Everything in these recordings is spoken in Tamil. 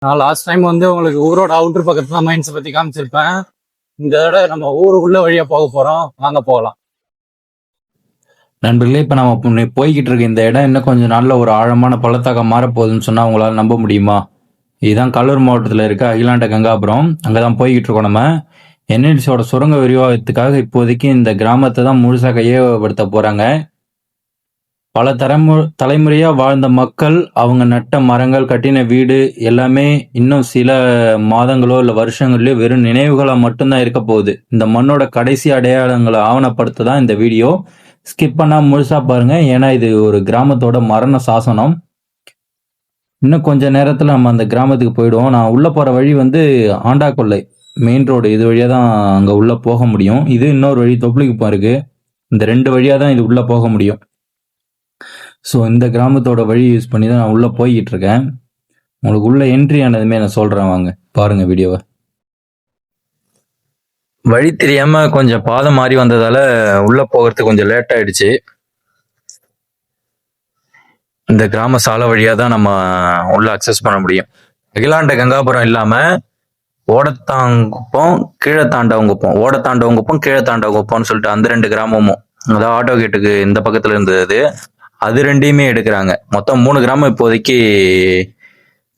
நான் லாஸ்ட் டைம் உங்களுக்கு ஊரோட அவுட்டர் பக்கத்துல தான் மைன்ஸை பத்தி காமிச்சிருப்பேன். இந்த தடவை நம்ம ஊருக்குள்ள வழியா போக போறோம், வாங்க போகலாம். நண்பர்களே, இப்போ நம்ம போய்கிட்டு இருக்க இந்த இடம் இன்னும் கொஞ்சம் நாளில் ஒரு ஆழமான பள்ளத்தாக்க மாறப்போகுதுன்னு சொன்னால் உங்களால் நம்ப முடியுமா? இதுதான் கடலூர் மாவட்டத்தில் இருக்க அகிலாண்ட கங்காபுரம். அங்கே தான் போய்கிட்டு இருக்கோம். நம்ம என்எல்சியோட சுரங்க விரிவாக்கத்துக்காக இப்போதைக்கு இந்த கிராமத்தை தான் முழுசாக கையகப்படுத்த போகிறாங்க. பல தலைமுறையாக வாழ்ந்த மக்கள், அவங்க நட்ட மரங்கள், கட்டின வீடு எல்லாமே இன்னும் சில மாதங்களோ இல்லை வருஷங்கள்லயோ வெறும் நினைவுகளாக மட்டும்தான் இருக்க போகுது. இந்த மண்ணோட கடைசி அடையாளங்களை ஆவணப்படுத்த தான் இந்த வீடியோ. ஸ்கிப் பண்ணாம முழுசா பாருங்க, ஏன்னா இது ஒரு கிராமத்தோட மரண சாசனம். இன்னும் கொஞ்ச நேரத்துல நம்ம அந்த கிராமத்துக்கு போயிடுவோம். நான் உள்ள போற வழி ஆண்டாக்கொல்லை மெயின் ரோடு, இது வழியா தான் அங்க உள்ள போக முடியும். இது இன்னொரு வழி தொப்புளிக்குப்பம் இருக்கு. இந்த ரெண்டு வழியா தான் இது உள்ள போக முடியும். ஸோ இந்த கிராமத்தோட வழி யூஸ் பண்ணி தான் நான் உள்ள போய்கிட்டு இருக்கேன். உங்களுக்கு உள்ள என்ட்ரி ஆனதுமே நான் சொல்றேன், வாங்க பாருங்க வீடியோவை. வழி தெரியாம கொஞ்சம் பாதை மாறி வந்ததால உள்ள போகிறதுக்கு கொஞ்சம் லேட் ஆயிடுச்சு. இந்த கிராம சாலை வழியா தான் நம்ம உள்ள அக்சஸ் பண்ண முடியும். அகிலாண்ட கங்காபுரம் இல்லாம ஓடத்தாங்குப்பம், கீழத்தாண்டவங்குப்பம், ஓடத்தாண்டவங்குப்பம், கீழத்தாண்டவங்குப்பம்னு சொல்லிட்டு அந்த ரெண்டு கிராமமும், அதாவது ஆட்டோ கேட்டுக்கு இந்த பக்கத்துல இருந்தது, அது ரெண்டையுமே எடுக்கிறாங்க. மொத்தம் 3 கிராமம் இப்போதைக்கு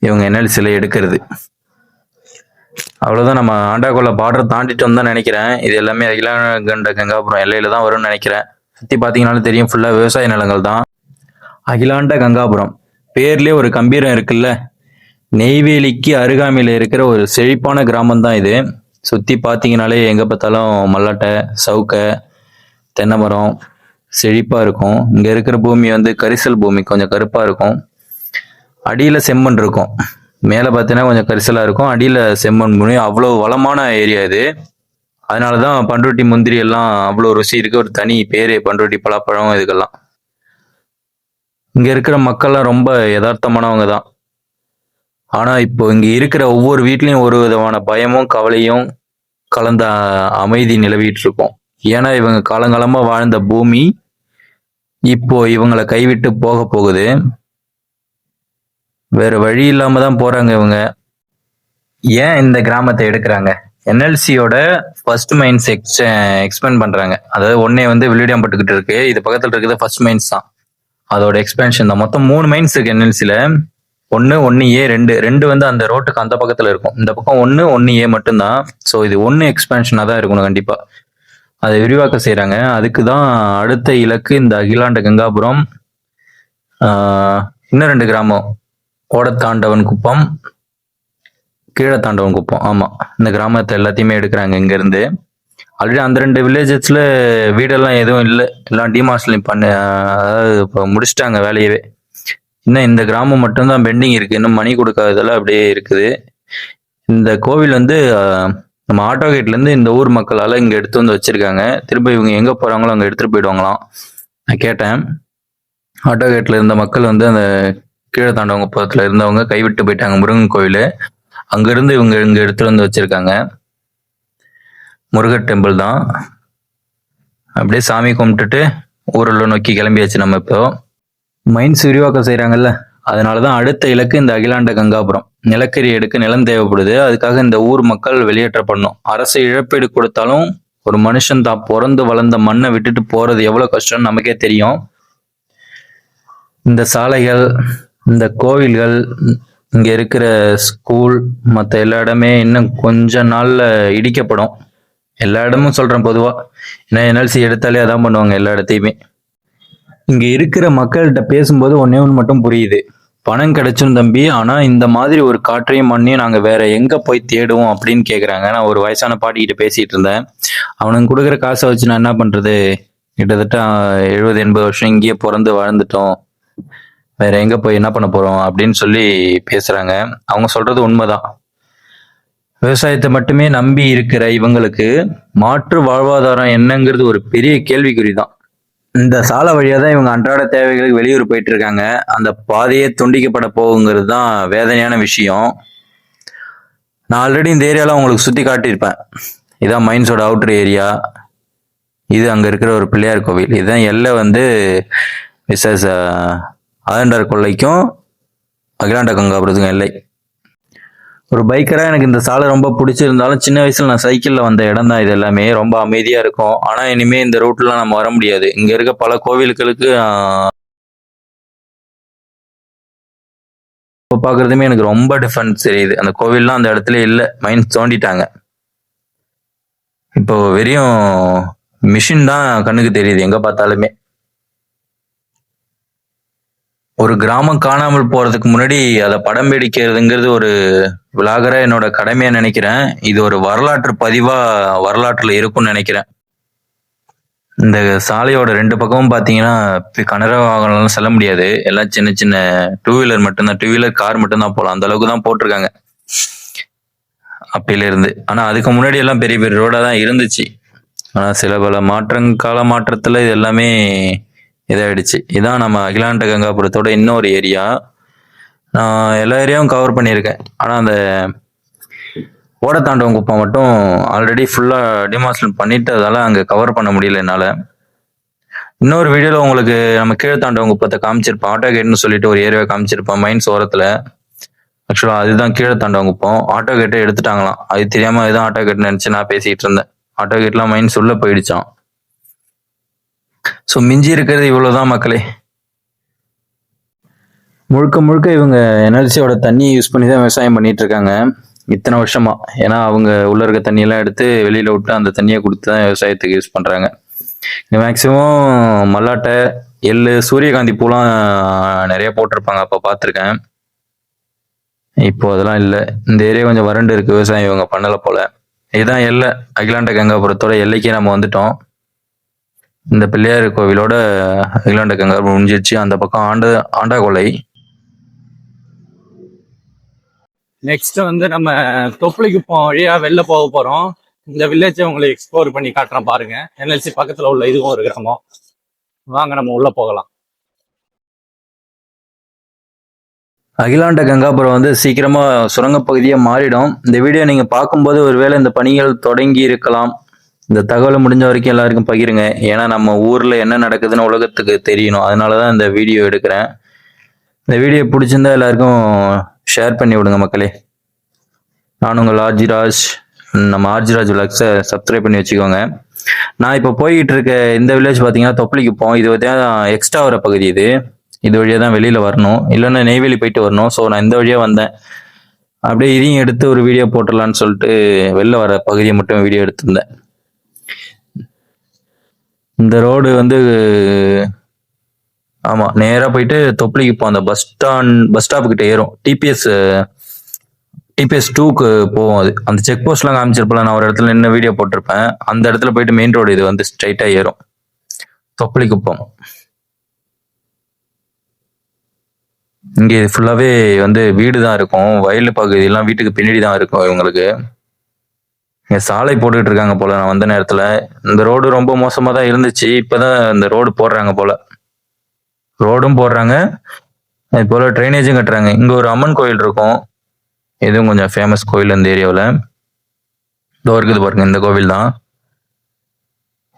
இவங்க என்எல்சில எடுக்கிறது. அவ்வளவுதான். நம்ம ஆண்டாக்குள்ள பார்டர் தாண்டிட்டோம் தான் நினைக்கிறேன். இது எல்லாமே அகிலாண்ட கங்காபுரம் எல்லையில தான் வரும்னு நினைக்கிறேன். சுத்தி பாத்தீங்கன்னாலும் தெரியும், ஃபுல்லா விவசாய நிலங்கள் தான். அகிலாண்ட கங்காபுரம் பேர்லயே ஒரு கம்பீரம் இருக்குல்ல. நெய்வேலிக்கு அருகாமையில இருக்கிற ஒரு செழிப்பான கிராமம் தான் இது. சுத்தி பாத்தீங்கன்னாலே எங்க பார்த்தாலும் மல்லாட்டை, சவுக்க, தென்னை மரம் செழிப்பா இருக்கும். இங்க இருக்கிற பூமி கரிசல் பூமி, கொஞ்சம் கருப்பா இருக்கும். அடியில செம்மண் இருக்கும். மேலே பார்த்தீங்கன்னா கொஞ்சம் கரிசலா இருக்கும், அடியில செம்மண் பூமி. அவ்வளோ வளமான ஏரியா இது. அதனாலதான் பண்ருட்டி முந்திரி எல்லாம் அவ்வளோ ருசி இருக்கு. ஒரு தனி பேரு பண்ருட்டி பலாப்பழம் இதுக்கெல்லாம். இங்க இருக்கிற மக்கள்லாம் ரொம்ப யதார்த்தமானவங்க தான். ஆனா இப்போ இங்க இருக்கிற ஒவ்வொரு வீட்லயும் ஒரு விதமான பயமும் கவலையும் கலந்த அமைதி நிலவிட்டு இருக்கும். ஏன்னா இவங்க காலங்காலமா வாழ்ந்த பூமி இப்போ இவங்களை கைவிட்டு போக போகுது. வேற வழி இல்லாம தான் போறாங்க இவங்க. ஏன் இந்த கிராமத்தை எடுக்கிறாங்க? என்எல்சியோட ஃபர்ஸ்ட் மைன்ஸ் எக்ஸ்பேண்ட் பண்றாங்க. அதாவது ஒன்னே வில்லியம்பட்டுக்கிட்டு இருக்கு, இது பக்கத்துல இருக்குது ஃபர்ஸ்ட் மைன்ஸ் தான், அதோட எக்ஸ்பென்ஷன் தான். மொத்தம் 3 மைன்ஸ் இருக்கு என்எல்சில. 1A 2 அந்த ரோட்டுக்கு அந்த பக்கத்துல இருக்கும். இந்த பக்கம் 1A மட்டும்தான். ஸோ இது 1 எக்ஸ்பென்ஷனா தான் இருக்கணும் கண்டிப்பா. அதை விரிவாக்கம் செய்யறாங்க. அதுக்கு தான் அடுத்த இலக்கு இந்த அகிலாண்ட கங்காபுரம். இன்னும் 2 கிராமம், ஓடத்தாண்டவன் குப்பம், கீழத்தாண்டவன் குப்பம். ஆமா, இந்த கிராமத்தை எல்லாத்தையுமே எடுக்கிறாங்க இங்க இருந்து. ஆல்ரெடி அந்த 2 வில்லேஜஸ்ல வீடெல்லாம் எதுவும் இல்லை, எல்லாம் டிமாஸ்லிங் அதாவது இப்போ முடிச்சிட்டாங்க வேலையவே. இன்னும் இந்த கிராமம் மட்டும்தான் பெண்டிங் இருக்கு. இன்னும் மணி கொடுக்காததெல்லாம் அப்படியே இருக்குது. இந்த கோவில் நம்ம ஆட்டோ கேட்ல இருந்து இந்த ஊர் மக்களால இங்க எடுத்து வச்சிருக்காங்க. திரும்ப இவங்க எங்க போறாங்களோ அங்க எடுத்துட்டு போயிடுவாங்களாம். நான் கேட்டேன். ஆட்டோ கேட்ல இருந்த மக்கள் அந்த கீழத்தாண்டவங்க பக்கத்துல இருந்தவங்க கைவிட்டு போயிட்டாங்க முருகன் கோவில். அங்க இருந்து இவங்க இங்க எடுத்துட்டு வச்சிருக்காங்க. முருகர் டெம்பிள் தான். அப்படியே சாமி கும்பிட்டுட்டு ஊரில் நோக்கி கிளம்பியாச்சு. நம்ம இப்போ மைன்ஸ் விரிவாக்கம் செய்யறாங்கல்ல, அதனாலதான் அடுத்த இலக்கு இந்த அகிலாண்ட கங்காபுரம். நிலக்கரி எடுக்க நிலம் தேவைப்படுது. அதுக்காக இந்த ஊர் மக்கள் வெளியேற்றப்படணும். அரசு இழப்பீடு கொடுத்தாலும் ஒரு மனுஷன் தான் பிறந்து வளர்ந்த மண்ணை விட்டுட்டு போறது எவ்வளவு கஷ்டம்னு நமக்கே தெரியும். இந்த சாலைகள், இந்த கோவில்கள், இங்க இருக்கிற ஸ்கூல், மற்ற எல்லா இடமே இன்னும் கொஞ்ச நாள்ல இடிக்கப்படும். எல்லா இடமும் சொல்றேன் பொதுவா, ஏன்னா என்எல்சி எடுத்தாலே அதான் பண்ணுவாங்க எல்லா இடத்தையுமே. இங்க இருக்கிற மக்கள்கிட்ட பேசும்போது ஒன்னே ஒன்று மட்டும் புரியுது, பணம் கிடைச்சும் தம்பி, ஆனா இந்த மாதிரி ஒரு காற்றையும் மண்ணையும் நாங்க வேற எங்க போய் தேடுவோம் அப்படின்னு கேக்குறாங்க. நான் ஒரு வயசான பாட்டிக்கிட்ட பேசிட்டு இருந்தேன். அவனுக்கு கொடுக்குற காசை வச்சு நான் என்ன பண்றது, கிட்டத்தட்ட 70-80 வருஷம் இங்கேயே பிறந்து வாழ்ந்துட்டோம், வேற எங்க போய் என்ன பண்ண போறோம் அப்படின்னு சொல்லி பேசுறாங்க. அவங்க சொல்றது உண்மைதான். விவசாயத்தை மட்டுமே நம்பி இருக்கிற இவங்களுக்கு மாற்று வாழ்வாதாரம் என்னங்கிறது ஒரு பெரிய கேள்விக்குறிதான். இந்த சாலை வழியா தான் இவங்க அன்றாட தேவைகளுக்கு வெளியூர் போயிட்டு இருக்காங்க. அந்த பாதையே துண்டிக்கப்பட போகுங்கிறது தான் வேதனையான விஷயம். நான் ஆல்ரெடி இந்த ஏரியால உங்களுக்கு சுத்தி காட்டியிருப்பேன். இதான் மைன்ஸோட அவுட்டர் ஏரியா. இது அங்க இருக்கிற ஒரு பிள்ளையார் கோவில். இதுதான் எல்லை விசேஷ ஆதண்டார் கொள்ளைக்கும் அகிலாண்ட கங்காபுரத்துக்கும் எல்லை. ஒரு பைக்கரா எனக்கு இந்த சாலை ரொம்ப பிடிச்சிருந்தாலும் சின்ன வயசுல நான் சைக்கிள்ல வந்த இடம் தான் இது எல்லாமே. ரொம்ப அமைதியா இருக்கும். ஆனா இனிமே இந்த ரூட்ல நம்ம வர முடியாது. இங்க இருக்க பல கோவில்களுக்கு இப்ப பாக்குறதுமே எனக்கு ரொம்ப டிஃபரன்ஸ் தெரியுது. அந்த கோவில்லாம் அந்த இடத்துல இல்ல, மைன்ஸ் தோண்டிட்டாங்க. இப்போ வெறும் மிஷின் தான் கண்ணுக்கு தெரியுது எங்க பார்த்தாலுமே. ஒரு கிராமம் காணாமல் போறதுக்கு முன்னாடி அதை படம் பிடிக்கிறதுங்கிறது ஒரு விலாகரா என்னோட கடமையா நினைக்கிறேன். இது ஒரு வரலாற்று பதிவா வரலாற்றுல இருக்கும்னு நினைக்கிறேன். இந்த சாலையோட 2 பக்கமும் பாத்தீங்கன்னா கனரக வாகனம் செல்ல முடியாது. எல்லாம் சின்ன சின்ன டூ வீலர் மட்டும்தான், டூ வீலர் கார் மட்டும்தான் போகலாம். அந்த அளவுக்கு தான் போட்டிருக்காங்க அப்பையில இருந்து. ஆனா அதுக்கு முன்னாடி எல்லாம் பெரிய பெரிய ரோடா தான் இருந்துச்சு. ஆனா சில பல கால மாற்றத்துல இது எல்லாமே இதாயிடுச்சு. இதான் நம்ம அகிலாண்ட கங்காபுரத்தோட இன்னொரு ஏரியா. நான் எல்லா ஏரியாவும் கவர் பண்ணியிருக்கேன். ஆனா அந்த ஓடத்தாண்டவன் குப்பம் மட்டும் ஆல்ரெடி ஃபுல்லா டிமாஸ்லேட் பண்ணிட்டதால அங்க கவர் பண்ண முடியல என்னால. இன்னொரு வீடியோல உங்களுக்கு நம்ம கீழத்தாண்டவன் குப்பத்தை காமிச்சிருப்போம். ஆட்டோ கேட்னு சொல்லிட்டு ஒரு ஏரியாவை காமிச்சிருப்போம் மைன்ஸ் ஓரத்துல. ஆக்சுவலா அதுதான் கீழத்தாண்டவன் குப்பம். ஆட்டோ கேட்டை எடுத்துட்டாங்களாம். அது தெரியாம அதுதான் ஆட்டோ கேட் நினைச்சு நான் பேசிட்டு இருந்தேன். ஆட்டோ கேட்லாம் மைன்ஸ் உள்ள போயிடுச்சான். ஸோ மிஞ்சி இருக்கிறது இவ்வளவுதான் மக்களே. முழுக்க முழுக்க இவங்க என்எல்சியோட தண்ணியை யூஸ் பண்ணி தான் விவசாயம் பண்ணிட்டு இருக்காங்க இத்தனை வருஷமா. ஏன்னா அவங்க உள்ள இருக்க தண்ணியெல்லாம் எடுத்து வெளியில விட்டு அந்த தண்ணியை கொடுத்து தான் விவசாயத்துக்கு யூஸ் பண்றாங்க. மேக்சிமம் மல்லாட்டை, எள்ளு, சூரியகாந்தி பூலாம் நிறைய போட்டிருப்பாங்க. அப்ப பார்த்துருக்கேன். இப்போ அதெல்லாம் இல்லை. இந்த ஏரியா கொஞ்சம் வறண்டு இருக்கு, விவசாயம் இவங்க பண்ணல போல. இதுதான் எல்லை, அகிலாண்ட கங்காபுரத்தோட எல்லைக்கே நம்ம வந்துட்டோம். இந்த பிள்ளையார் கோவிலோட அகிலாண்ட கங்காபுரம் முடிஞ்சிருச்சு. அந்த பக்கம் ஆண்டாகொலை. நெக்ஸ்ட் வந்து நம்ம தொப்புளிக்குப்பம் வழியா வெளில போக போறோம். இந்த வில்லேஜை உங்களுக்கு எக்ஸ்ப்ளோர் பண்ணி காட்டுறேன் பாருங்க. என்எல்சி பக்கத்துல உள்ள இதுவும் ஒரு கிராமம். வாங்க நம்ம உள்ள போகலாம். அகிலாண்ட கங்காபுரம் வந்து சீக்கிரமா சுரங்கப்பகுதியா மாறிடும். இந்த வீடியோ நீங்க பார்க்கும்போது ஒருவேளை இந்த பணிகள் தொடங்கி இருக்கலாம். இந்த தகவலை முடிஞ்ச வரைக்கும் எல்லாருக்கும் பகிருங்க. ஏன்னா நம்ம ஊர்ல என்ன நடக்குதுன்னு உலகத்துக்கு தெரியணும். அதனாலதான் இந்த வீடியோ எடுக்கிறேன். இந்த வீடியோ பிடிச்சிருந்தா எல்லாருக்கும் ஷேர் பண்ணி விடுங்க மக்களே. நான் உங்கள் ஆர்ஜிராஜ். நம்ம ஆர்ஜிராஜ் விலாக்ஸை சப்ஸ்கிரைப் பண்ணி வச்சுக்கோங்க. நான் இப்போ போய்கிட்டு இருக்க இந்த வில்லேஜ் பார்த்தீங்கன்னா தொப்பளிக்குப்பம். இது பார்த்தீங்கன்னா எக்ஸ்ட்ரா வர பகுதி. இது வழியாக தான் வெளியில் வரணும், இல்லைன்னா நெய்வேலி போயிட்டு வரணும். ஸோ நான் இந்த வழியாக வந்தேன். அப்படியே இதையும் எடுத்து ஒரு வீடியோ போட்டுடலான்னு சொல்லிட்டு வெளில வர பகுதியை மட்டும் வீடியோ எடுத்திருந்தேன். இந்த ரோடு வந்து ஆமா நேராக போயிட்டு தொப்பளிக்குப்பம் அந்த பஸ் ஸ்டாப் கிட்ட ஏறும். டிபிஎஸ் 2க்கு போவோம். அது அந்த செக் போஸ்ட்லாம் காமிச்சிருப்பல. நான் ஒரு இடத்துல நின்று வீடியோ போட்டிருப்பேன். அந்த இடத்துல போயிட்டு மெயின் ரோடு இது வந்து ஸ்ட்ரைட்டா ஏறும் தொப்பளிக்குப்பம். இங்கே ஃபுல்லாவே வந்து வீடு தான் இருக்கும். வயல் பகுதி எல்லாம் வீட்டுக்கு பின்னாடி தான் இருக்கும் இவங்களுக்கு. இங்க சாலை போட்டுக்கிட்டு இருக்காங்க போல. நான் வந்த நேரத்துல இந்த ரோடு ரொம்ப மோசமா தான் இருந்துச்சு. இப்பதான் இந்த ரோடு போடுறாங்க போல. ரோடும் போடுறாங்க, அது போல ட்ரைனேஜும் கட்டுறாங்க. இங்க ஒரு அம்மன் கோயில் இருக்கும். இதுவும் கொஞ்சம் ஃபேமஸ் கோயில் இந்த ஏரியாவில். இதோ இருக்குது பாருங்க, இந்த கோவில் தான்.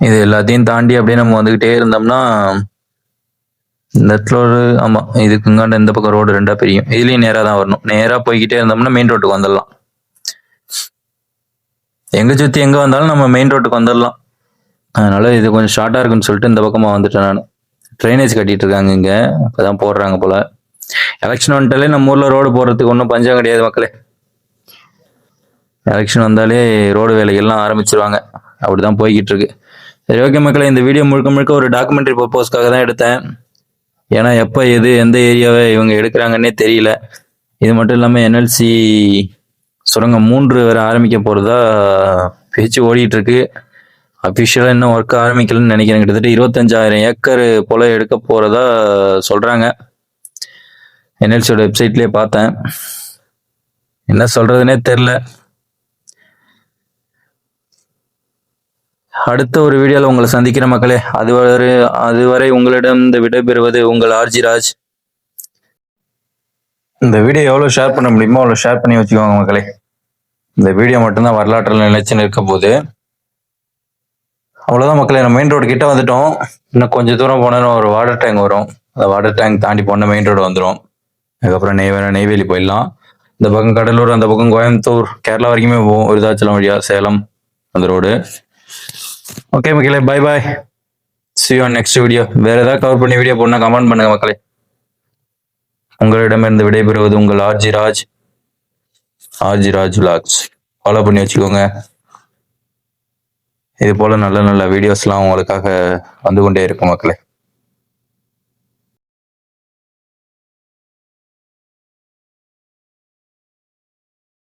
இது எல்லாத்தையும் தாண்டி அப்படியே நம்ம வந்துகிட்டே இருந்தோம்னா இந்த இடத்துல ஒரு ஆமா இதுக்கு இங்காண்ட இந்த பக்கம் ரோடு ரெண்டா பிரியும். இதுலயும் நேரா தான் வரணும். நேரா போய்கிட்டே இருந்தோம்னா மெயின் ரோட்டுக்கு வந்துடலாம். எங்க சுத்தி எங்க வந்தாலும் நம்ம மெயின் ரோட்டுக்கு வந்துடலாம். அதனால இது கொஞ்சம் ஷார்ட்டா இருக்குன்னு சொல்லிட்டு இந்த பக்கமா வந்துட்டேன் நான். ட்ரைனேஜ் கட்டிட்டு இருக்காங்க இங்க, இப்பதான் போடுறாங்க போல. எலெக்ஷன் வந்துட்டாலே நம்ம ஊர்ல ரோடு போடுறதுக்கு ஒன்றும் பஞ்சம் கிடையாது மக்களே. எலெக்ஷன் வந்தாலே ரோடு வேலைகள்லாம் ஆரம்பிச்சிருவாங்க. அப்படிதான் போய்கிட்டு இருக்கு. சரி, ஓகே மக்களே, இந்த வீடியோ முழுக்க முழுக்க ஒரு டாக்குமெண்ட்ரி பர்பஸ்க்காக தான் எடுத்தேன். ஏன்னா எப்போ எந்த ஏரியாவை இவங்க எடுக்கிறாங்கன்னே தெரியல. இது மட்டும் இல்லாமல் என்எல்சி சுரங்கம் 3 வரை ஆரம்பிக்க போறதா பேச்சு ஓடிட்டு இருக்கு. அஃபிஷியலாக இன்னும் ஒர்க் ஆரம்பிக்கலன்னு நினைக்கிறேன். கிட்டத்தட்ட 25,000 ஏக்கர் போல எடுக்க போறதா சொல்றாங்க. என்எல்சியோட வெப்சைட்லயே பார்த்தேன். என்ன சொல்றதுன்னே தெரியல. அடுத்த ஒரு வீடியோல உங்களை சந்திக்கிற மக்களே. அதுவரை உங்களிடம் இந்த விடைபெறுவது உங்கள் ஆர்ஜி ராஜ். இந்த வீடியோ எவ்வளவு ஷேர் பண்ண முடியுமோ அவ்வளவு ஷேர் பண்ணி வச்சுக்கோங்க மக்களே. இந்த வீடியோ மட்டும்தான் வரலாற்றில் நிலைச்சு நிற்க போகுது. அவ்வளவுதான் மக்களே, நம்ம மெயின் ரோடு கிட்ட வந்துட்டோம். இன்னும் கொஞ்சம் தூரம் போனா ஒரு வாட்டர் டேங்க் வரும். அந்த வாட்டர் டேங்க் தாண்டி போன மெயின் ரோடு வந்துடும். அதுக்கப்புறம் நெய்வேலி போயிடலாம். இந்த பக்கம் கடலூர், அந்த பக்கம் கோயம்புத்தூர், கேரளா வரைக்குமே போவோம். விருதாச்சலம் வழியா சேலம் அந்த ரோடு. ஓகே மக்களே, bye bye. see you on next video. வேற ஏதாவது கவர் பண்ணி வீடியோ போடணும்னா கமெண்ட் பண்ணுங்க மக்களே. உங்களிடமிருந்து விடைபெறுவது உங்கள் ஆர்ஜி ராஜ் vlogs. ஃபாலோ பண்ணி வச்சுக்கோங்க. இது போல நல்ல நல்ல வீடியோஸ்லாம் உங்களுக்காக வந்து கொண்டே இருக்கும் மக்களே.